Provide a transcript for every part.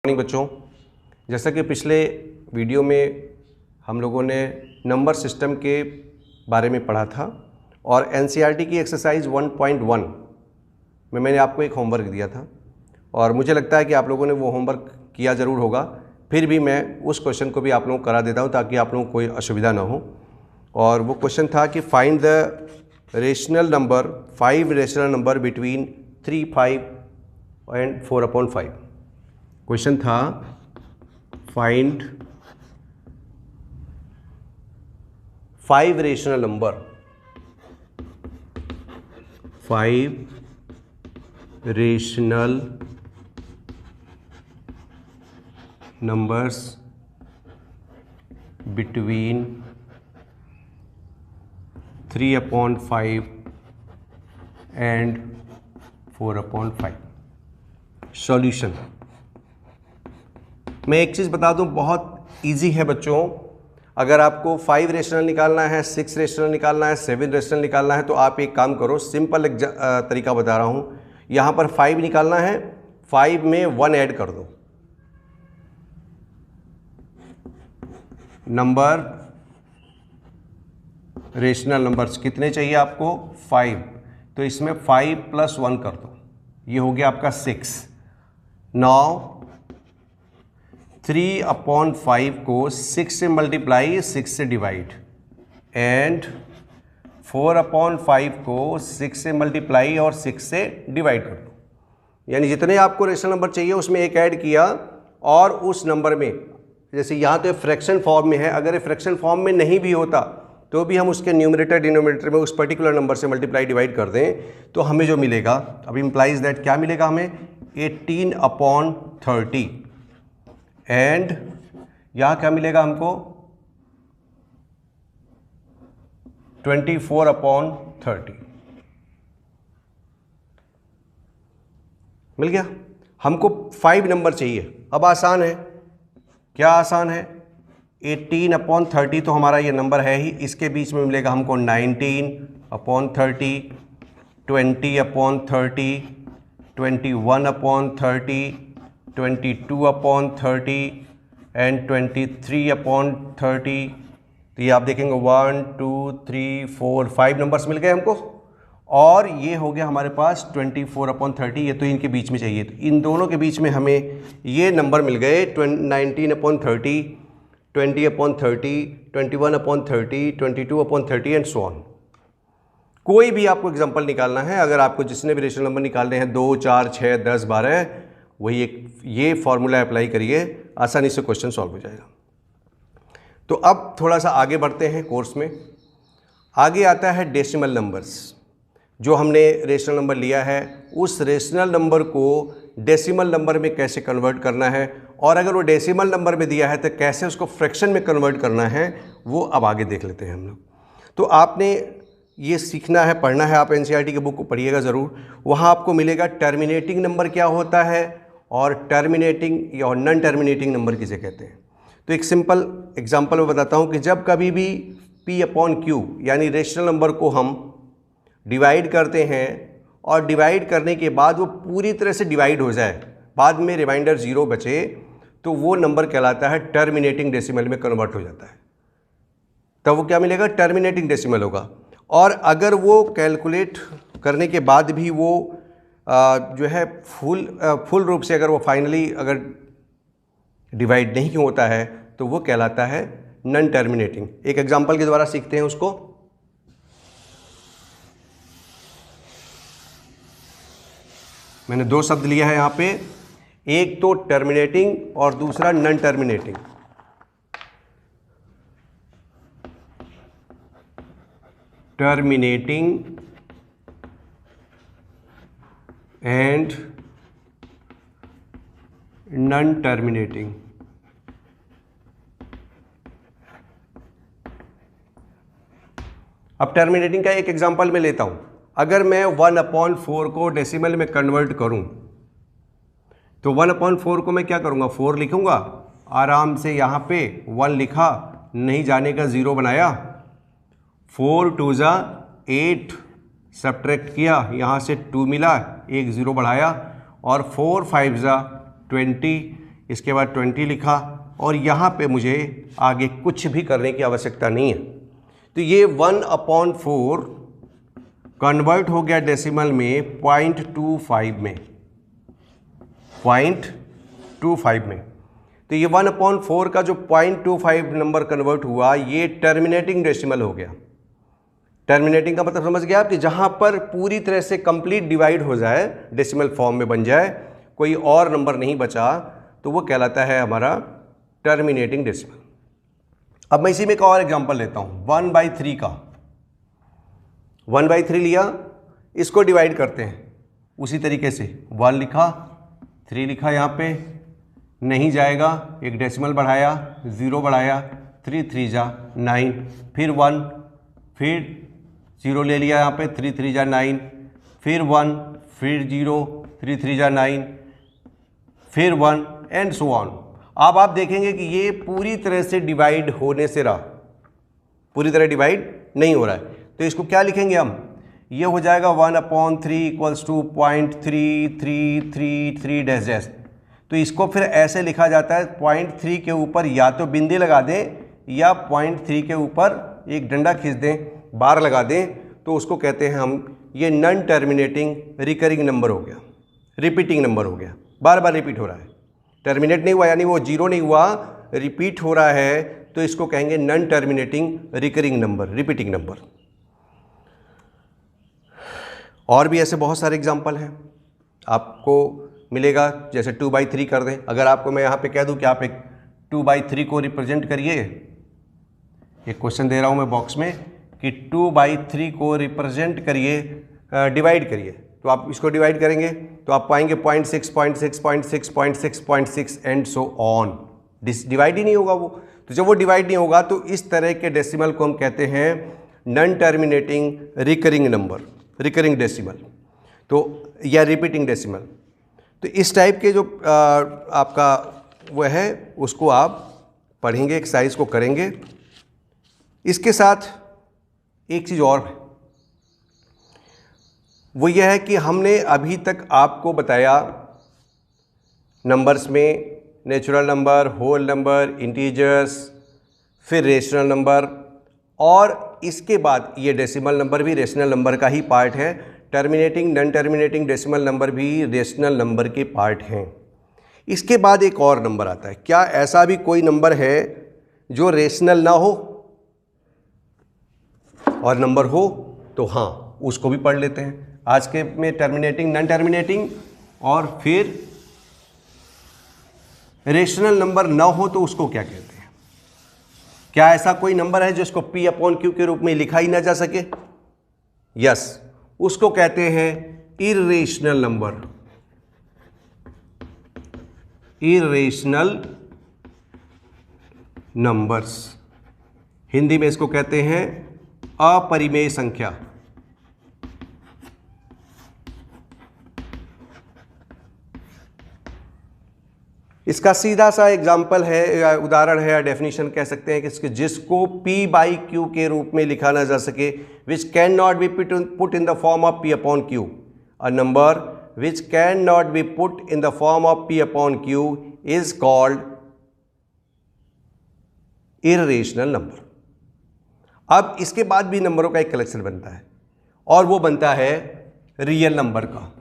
Morning बच्चों, जैसा कि पिछले वीडियो में हम लोगों ने नंबर सिस्टम के बारे में पढ़ा था और एनसीईआरटी की एक्सरसाइज 1.1 में मैंने आपको एक होमवर्क दिया था और मुझे लगता है कि आप लोगों ने वो होमवर्क किया ज़रूर होगा। फिर भी मैं उस क्वेश्चन को भी आप लोगों को करा देता हूँ ताकि आप लोगों को कोई असुविधा ना हो। और वो क्वेश्चन था कि find the rational number 5 rational number between 3, 5 and 4/5। Question था find 5 rational number, 5 rational numbers between 3/5 and 4/5। Solution, मैं एक चीज़ बता दूं, बहुत इजी है बच्चों। अगर आपको 5 रेशनल निकालना है, 6 रेशनल निकालना है, 7 रेशनल निकालना है तो आप एक काम करो, सिंपल एक तरीका बता रहा हूं। यहां पर 5 निकालना है, 5 में 1 ऐड कर दो। नंबर रेशनल नंबर्स कितने चाहिए आपको? 5। तो इसमें 5 + 1 कर दो, ये हो गया आपका 6। नाउ 3/5 को 6 से मल्टीप्लाई, 6 से डिवाइड, एंड 4/5 को 6 से मल्टीप्लाई और 6 से डिवाइड कर दो। यानी जितने आपको रेशनल नंबर चाहिए उसमें एक ऐड किया और उस नंबर में, जैसे यहाँ तो फ्रैक्शन फॉर्म में है, अगर ये फ्रैक्शन फॉर्म में नहीं भी होता तो भी हम उसके न्यूमरेटर डिनोमिनेटर में उस पर्टिकुलर नंबर से मल्टीप्लाई डिवाइड कर दें तो हमें जो मिलेगा, अब इम्प्लाइज दैट क्या मिलेगा हमें? 18/30। एंड यहाँ क्या मिलेगा हमको? 24/30 मिल गया। हमको 5 नंबर चाहिए। अब आसान है, क्या आसान है? 18/30 तो हमारा ये नंबर है ही, इसके बीच में मिलेगा हमको 19/30, 20/30, 21/30, 22/30 एंड 23/30। तो ये आप देखेंगे 1, 2, 3, 4, 5 नंबर्स मिल गए हमको और ये हो गया हमारे पास 24/30। ये तो इनके बीच में चाहिए, तो इन दोनों के बीच में हमें ये नंबर मिल गए 19/30, 20/30, 21/30, 22/30 एंड सो ऑन। कोई भी आपको एग्जांपल निकालना है, अगर आपको जिसने भी रेशनल नंबर निकालने हैं 2, 4, 6, 10, 12, वही एक ये फॉर्मूला अप्लाई करिए, आसानी से क्वेश्चन सॉल्व हो जाएगा। तो अब थोड़ा सा आगे बढ़ते हैं कोर्स में। आगे आता है डेसिमल नंबर्स। जो हमने रेशनल नंबर लिया है उस रेशनल नंबर को डेसिमल नंबर में कैसे कन्वर्ट करना है, और अगर वो डेसिमल नंबर में दिया है तो कैसे उसको फ्रैक्शन में कन्वर्ट करना है, वो अब आगे देख लेते हैं हम लोग। तो आपने ये सीखना है, पढ़ना है, आप एनसीईआरटी की बुक को पढ़िएगा ज़रूर। वहाँ आपको मिलेगा टर्मिनेटिंग नंबर क्या होता है और टर्मिनेटिंग या नॉन टर्मिनेटिंग नंबर किसे कहते हैं। तो एक सिंपल एग्जांपल मैं बताता हूँ कि जब कभी भी P/Q यानी रेशनल नंबर को हम डिवाइड करते हैं और डिवाइड करने के बाद वो पूरी तरह से डिवाइड हो जाए, बाद में रिमाइंडर 0 बचे, तो वो नंबर कहलाता है टर्मिनेटिंग डेसिमल में कन्वर्ट हो जाता है। तब वो क्या मिलेगा? टर्मिनेटिंग डेसिमल होगा। और अगर वो कैलकुलेट करने के बाद भी वो जो है फुल रूप से अगर वो फाइनली अगर डिवाइड नहीं होता है तो वो कहलाता है नॉन टर्मिनेटिंग। एक एग्जांपल के द्वारा सीखते हैं उसको। मैंने 2 शब्द लिया है यहाँ पे, एक तो टर्मिनेटिंग और दूसरा non terminating. Terminating and non terminating. अब टर्मिनेटिंग का एक एग्जांपल मैं लेता हूं। अगर मैं 1/4 को डेसिमल में कन्वर्ट करूं तो 1/4 को मैं क्या करूंगा? 4 लिखूंगा, आराम से यहाँ पे 1 लिखा, नहीं जाने का 0 बनाया, 4 2 ज़ा 8 सब्ट्रैक्ट किया, यहाँ से 2 मिला, एक 0 बढ़ाया, और 4 5 ज़ा 20, इसके बाद 20 लिखा, और यहाँ पे मुझे आगे कुछ भी करने की आवश्यकता नहीं है। तो ये 1/4 कन्वर्ट हो गया डेसिमल में 0.25 में, 0.25 में। तो ये 1/4 का जो 0.25 नंबर कन्वर्ट हुआ, ये टर्मिनेटिंग डेसिमल हो गया। टर्मिनेटिंग का मतलब समझ गया आप, कि जहाँ पर पूरी तरह से कंप्लीट डिवाइड हो जाए, डेसिमल फॉर्म में बन जाए, कोई और नंबर नहीं बचा, तो वो कहलाता है हमारा टर्मिनेटिंग डेसिमल। अब मैं इसी में एक और एग्जांपल लेता हूँ, 1/3 का। 1/3 लिया, इसको डिवाइड करते हैं उसी तरीके से, 1 लिखा, 3 लिखा, यहाँ पे नहीं जाएगा, एक डेसिमल बढ़ाया, 0 बढ़ाया, 3 3 जा 9, फिर 1, फिर 0 ले लिया यहाँ पे, 3 3 जा 9, फिर 1, फिर 0, 3 3 जा 9, फिर 1 एंड सो ऑन। अब आप देखेंगे कि ये पूरी तरह से डिवाइड होने से रहा, पूरी तरह डिवाइड नहीं हो रहा है। तो इसको क्या लिखेंगे हम, ये हो जाएगा 1/3 = 0.3333 तो इसको फिर ऐसे लिखा जाता है, 0.3 के ऊपर या तो बिंदी लगा दें, या 0.3 के ऊपर एक डंडा खींच दें, बार लगा दें, तो उसको कहते हैं हम, ये नॉन टर्मिनेटिंग रिकरिंग नंबर हो गया, रिपीटिंग नंबर हो गया, बार बार रिपीट हो रहा है, टर्मिनेट नहीं हुआ, यानी वो 0 नहीं हुआ, रिपीट हो रहा है, तो इसको कहेंगे non terminating recurring number, repeating number. और भी ऐसे बहुत सारे एग्जाम्पल हैं, आपको मिलेगा। जैसे 2/3 कर दें, अगर आपको मैं यहाँ पे कह दूँ कि आप एक 2/3 को रिप्रेजेंट करिए, एक क्वेश्चन दे रहा हूँ मैं बॉक्स में कि 2/3 को रिप्रेजेंट करिए, डिवाइड करिए, तो आप इसको डिवाइड करेंगे तो आप पाएंगे 0.6, 0.6, 0.6, 0.6, 0.6 एंड सो ऑन। डिवाइड ही नहीं होगा वो। तो जब वो डिवाइड नहीं होगा तो इस तरह के डेसिमल को हम कहते हैं non terminating recurring number, recurring decimal, तो या रिपीटिंग डेसिमल। तो इस टाइप के जो आपका वो है, उसको आप पढ़ेंगे, एक्सरसाइज को करेंगे। इसके साथ एक चीज़ और है, वो यह है कि हमने अभी तक आपको बताया नंबर्स में natural number, whole number, integers, फिर रेशनल नंबर, और इसके बाद ये डेसिमल नंबर भी रेशनल नंबर का ही पार्ट है। Terminating, non terminating decimal number भी रेशनल नंबर के पार्ट हैं। इसके बाद एक और नंबर आता है। क्या ऐसा भी कोई नंबर है जो रेशनल ना हो और नंबर हो? तो हाँ, उसको भी पढ़ लेते हैं आज के में, टर्मिनेटिंग, नॉन टर्मिनेटिंग, और फिर रेशनल नंबर ना हो तो उसको क्या कहते हैं? क्या ऐसा कोई नंबर है जिसको P/Q के रूप में लिखा ही ना जा सके? यस, उसको कहते हैं irrational number, irrational numbers. Hindi में इसको कहते हैं अपरिमेय संख्या। इसका सीधा सा एग्जाम्पल है या उदाहरण है या डेफिनेशन कह सकते हैं कि जिसको P/Q के रूप में लिखा ना जा सके, which can not be put in the form of P/Q। A number which can not be put in the form of P/Q is called irrational number. अब इसके बाद भी नंबरों का एक कलेक्शन बनता है और वो बनता है रियल नंबर का।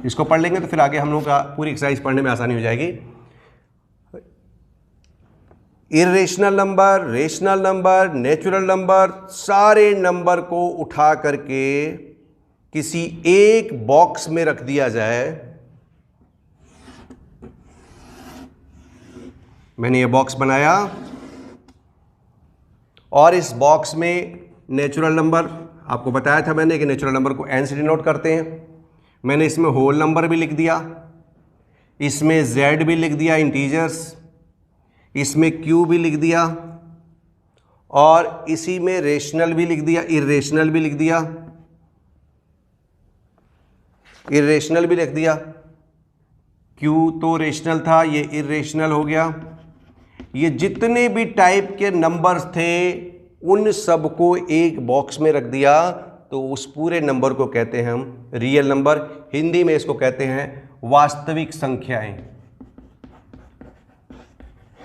इसको पढ़ लेंगे तो फिर आगे हम लोग का पूरी एक्सरसाइज पढ़ने में आसानी हो जाएगी। Irrational number, rational number, natural number, सारे नंबर को उठा करके किसी एक बॉक्स में रख दिया जाए। मैंने ये बॉक्स बनाया और इस बॉक्स में नेचुरल नंबर, आपको बताया था मैंने कि नेचुरल नंबर को n से डिनोट करते हैं। मैंने इसमें होल नंबर भी लिख दिया, इसमें z भी लिख दिया इंटीजर्स, इसमें q भी लिख दिया, और इसी में रेशनल भी लिख दिया, इर्रेशनल भी लिख दिया, इर्रेशनल भी लिख दिया। q तो रेशनल था, ये इर्रेशनल हो गया। ये जितने भी टाइप के नंबर्स थे उन सबको एक बॉक्स में रख दिया तो उस पूरे नंबर को कहते हैं हम रियल नंबर। हिंदी में इसको कहते हैं वास्तविक संख्याएं।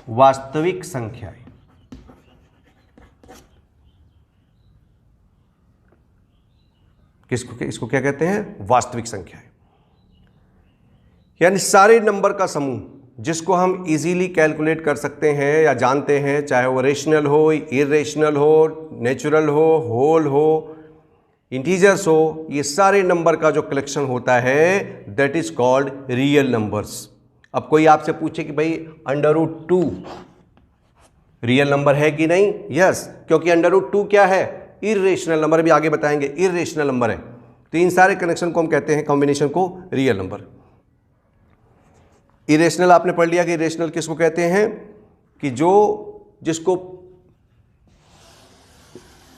वास्तविक संख्याएं। इसको क्या कहते हैं? वास्तविक संख्याएं। यानी सारे नंबर का समूह जिसको हम इजीली कैलकुलेट कर सकते हैं या जानते हैं, चाहे वो रेशनल हो, इरेशनल हो, नेचुरल हो, होल हो, इंटीजर्स हो, ये सारे नंबर का जो कलेक्शन होता है that is called real numbers. अब कोई आपसे पूछे कि भाई √2 रियल नंबर है कि नहीं? यस, क्योंकि √2 क्या है? Irrational number. भी आगे बताएंगे इरेशनल नंबर है। तो इन सारे कनेक्शन को हम कहते हैं, कॉम्बिनेशन को, रियल नंबर। इरेशनल आपने पढ़ लिया कि इरेशनल किसको कहते हैं? कि जिसको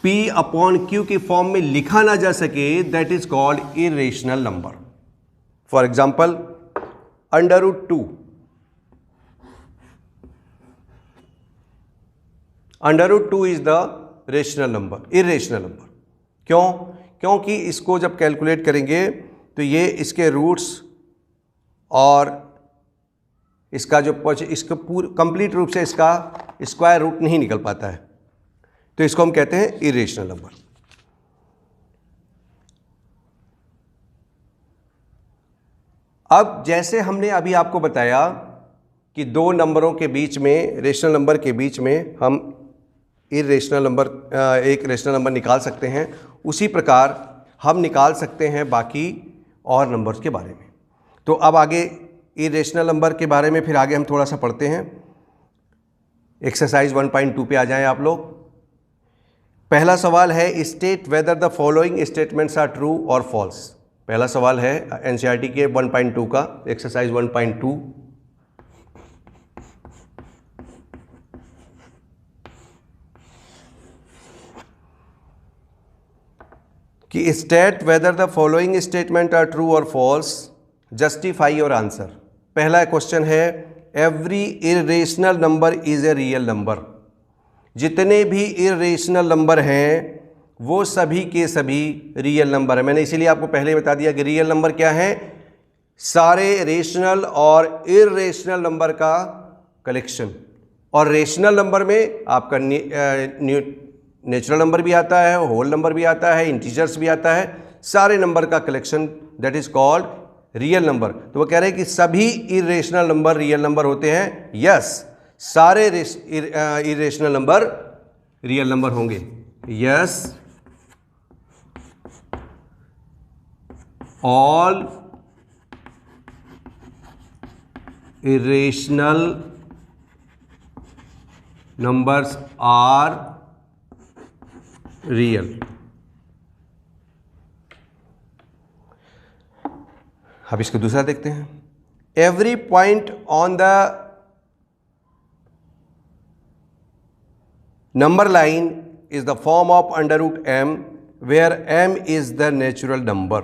P/Q की फॉर्म में लिखा ना जा सके, that is called irrational number. For example √2। √2 is the rational number, irrational number. क्यों? क्योंकि इसको जब कैलकुलेट करेंगे तो ये इसके रूट्स और इसका पूरा कंप्लीट रूप से इसका स्क्वायर रूट नहीं निकल पाता है, तो इसको हम कहते हैं इरेशनल नंबर। अब जैसे हमने अभी आपको बताया कि दो नंबरों के बीच में, रेशनल नंबर के बीच में हम इरेशनल नंबर, एक रेशनल नंबर निकाल सकते हैं, उसी प्रकार हम निकाल सकते हैं बाकी और नंबर्स के बारे में। तो अब आगे इरेशनल नंबर के बारे में फिर आगे हम थोड़ा सा पढ़ते हैं। एक्सरसाइज 1.2 पे आ जाएं आप लोग। पहला सवाल है state whether the following statements are true और फॉल्स। पहला सवाल है एनसीईआरटी के 1.2 का, एक्सरसाइज 1.2। कि state whether the following statement are true और फॉल्स, जस्टिफाई योर आंसर। पहला क्वेश्चन है every irrational number is a real number. जितने भी इरेशनल नंबर हैं वो सभी के सभी रियल नंबर है। मैंने इसीलिए आपको पहले बता दिया कि रियल नंबर क्या है? सारे रेशनल और इरेशनल नंबर का कलेक्शन। और रेशनल नंबर में आपका नेचुरल नंबर भी आता है, होल नंबर भी आता है, इंटीजर्स भी आता है, सारे नंबर का collection, that is called real number. तो वो कह रहे हैं कि सभी इरेशनल नंबर रियल नंबर होते हैं। यस, सारे इरेशनल नंबर रियल नंबर होंगे। Yes, all irrational numbers are real. अब इसको दूसरा देखते हैं। Every point on the number line is the form of √m where m is the natural number.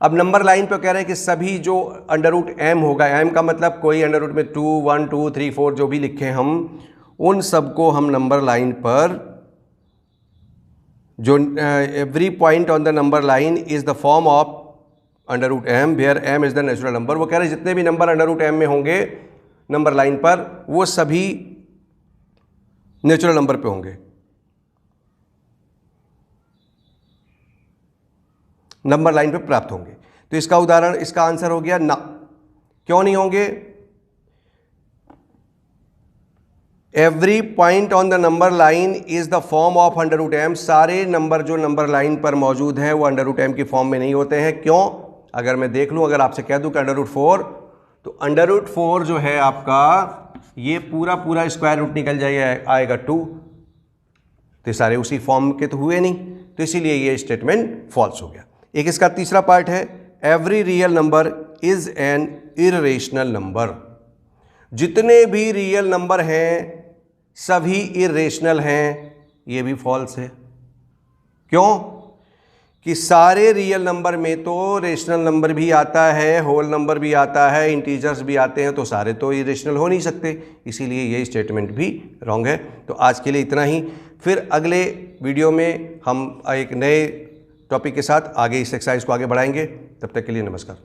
अब नंबर लाइन पे कह रहे हैं कि सभी जो √m होगा, m का मतलब कोई √ में 2, 1, 2, 3, 4 जो भी लिखे हम, उन सबको हम नंबर लाइन पर जो every point on the number line is the form of √m where m is the natural number. वो कह रहे हैं जितने भी नंबर √m में होंगे नंबर लाइन पर, वो सभी नेचुरल नंबर पे होंगे, नंबर लाइन पे प्राप्त होंगे। तो इसका उदाहरण, इसका आंसर हो गया ना। क्यों नहीं होंगे? Every point on the number line is the form of √m। सारे नंबर जो नंबर लाइन पर मौजूद हैं वो √m की फॉर्म में नहीं होते हैं। क्यों? अगर मैं देख लूं, अगर आपसे कह दूं कि √4, तो √4 जो है आपका, ये पूरा स्क्वायर रूट निकल जाएगा, आएगा 2। तो सारे उसी फॉर्म के तो हुए नहीं, तो इसीलिए ये स्टेटमेंट फॉल्स हो गया। एक इसका तीसरा पार्ट है every real number is an irrational number. जितने भी रियल नंबर हैं सभी इरेशनल हैं, ये भी फॉल्स है। क्यों? कि सारे रियल नंबर में तो रेशनल नंबर भी आता है, होल नंबर भी आता है, इंटीजर्स भी आते हैं, तो सारे तो इरेशनल हो नहीं सकते, इसीलिए ये स्टेटमेंट भी रॉन्ग है। तो आज के लिए इतना ही। फिर अगले वीडियो में हम एक नए टॉपिक के साथ आगे इस एक्सरसाइज को आगे बढ़ाएंगे। तब तक के लिए नमस्कार।